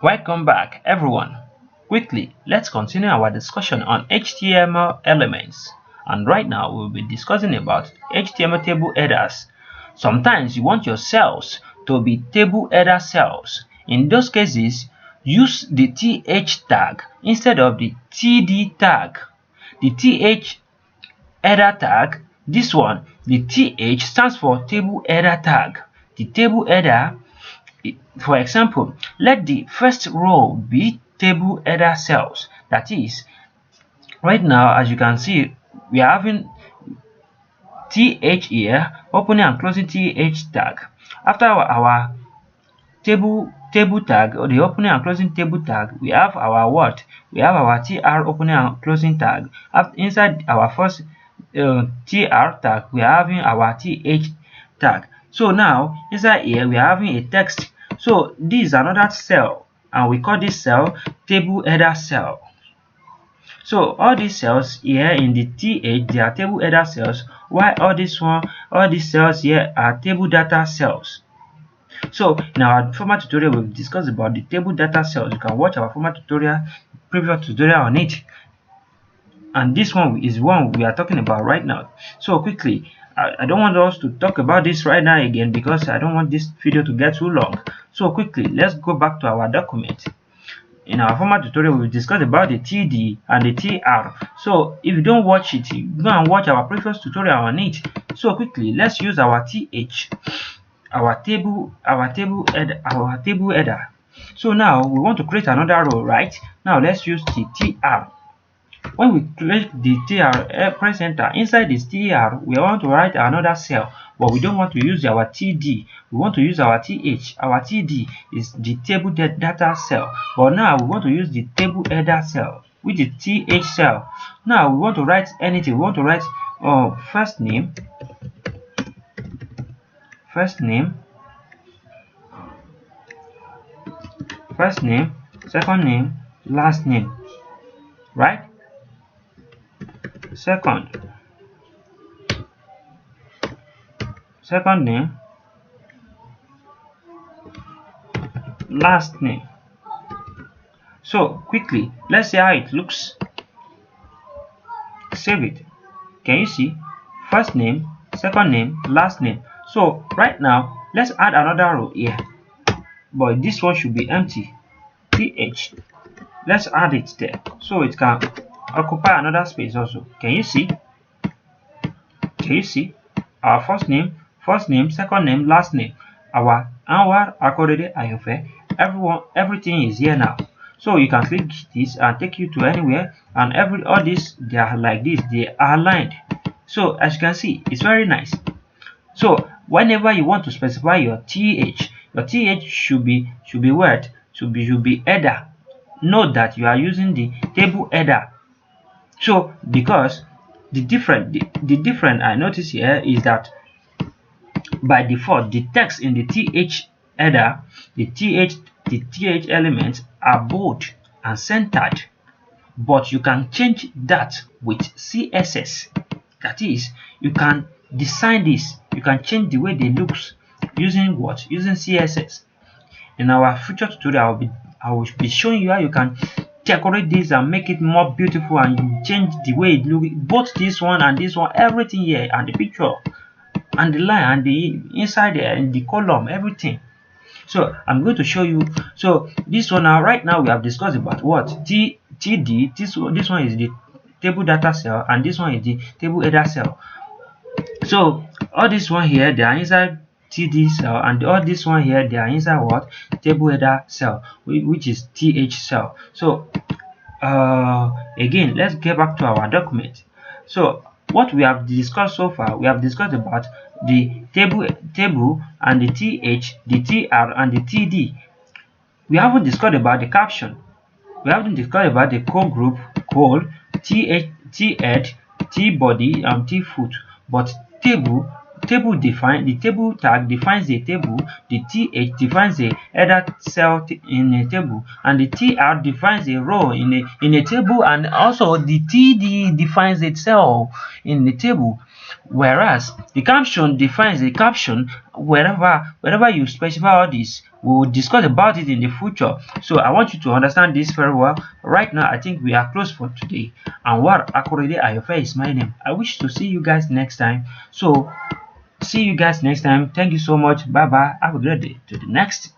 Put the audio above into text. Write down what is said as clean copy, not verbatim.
Welcome back, everyone. Quickly, let's continue our discussion on HTML elements. And right now, we'll be discussing about HTML table headers. Sometimes you want your cells to be table header cells. In those cases, use the th tag instead of the td tag. The th header tag, this one, the th stands for table header tag. The table header, for example, let the first row be table header cells. That is, right now, as you can see, we are having th here, opening and closing th tag. After our table tag, or the opening and closing table tag, we have our what? We have our tr opening and closing tag. Inside our first tr tag, we are having our th tag. So now inside here we are having a text. So this is another cell, and we call this cell table header cell. So all these cells here in the th, they are table header cells, while all these cells here are table data cells. So in our former tutorial, we've discussed about the table data cells. You can watch our former tutorial, previous tutorial on it. And this one is one we are talking about right now. So quickly, I don't want us to talk about this right now again because I don't want this video to get too long. So quickly, let's go back to our document. In our former tutorial, we discussed about the TD and the TR. So if you don't watch it, go and watch our previous tutorial on it. So quickly, let's use our TH, our table header. So now we want to create another row, right? Now let's use the TR. When we click the TR, press enter. Inside this TR, we want to write another cell, but we don't want to use our TD. We want to use our TH. Our TD is the table data cell, but now we want to use the table header cell, which is TH cell. Now we want to write anything. We want to write first name, second name, last name, right? Second name, last name. So quickly, let's see how it looks. Save it. Can you see? First name, second name, last name. So right now, let's add another row here, but this one should be empty. TH. Let's add it there so it can occupy another space also. Can you see? Our first name, second name, last name. Our anwar, akorede, ayofe. Everything is here now. So you can click this and take you to anywhere, and all this, they are like this, they are aligned. So as you can see, it's very nice. So whenever you want to specify your th should be what? Should be header. Note that you are using the table header. So because the different I notice here is that by default the text in the th header, the th elements are bold and centered, but you can change that with css. That is, you can design this, you can change the way they look using what? Using css. In our future tutorial, I will be showing you how you can decorate this and make it more beautiful, and change the way it looks, both this one and this one, everything here, and the picture and the line and the inside there and the column, everything. So I'm going to show you. So this one now, right now we have discussed about what? TD. This one is the table data cell, and this one is the table header cell. So all this one here, they are inside TD cell, and all this one here, they are inside what? Table header cell, which is TH cell. So again, let's get back to our document. So what we have discussed so far, we have discussed about the table and the TH, the TR and the TD. We haven't discussed about the caption. We haven't discussed about the code group, code, T-head, T-body, and T-foot. But table define the table tag defines the table, the th defines the header cell in a table, and the tr defines a row in a table, and also the td defines a cell in the table. Whereas the caption defines the caption. Wherever you specify all this, we will discuss about it in the future. So I want you to understand this very well. Right now, I think we are closed for today. Anwar Akorede Ayofe is my name. I wish to see you guys next time. So see you guys next time. Thank you so much. Bye bye. Have a great day. To the next.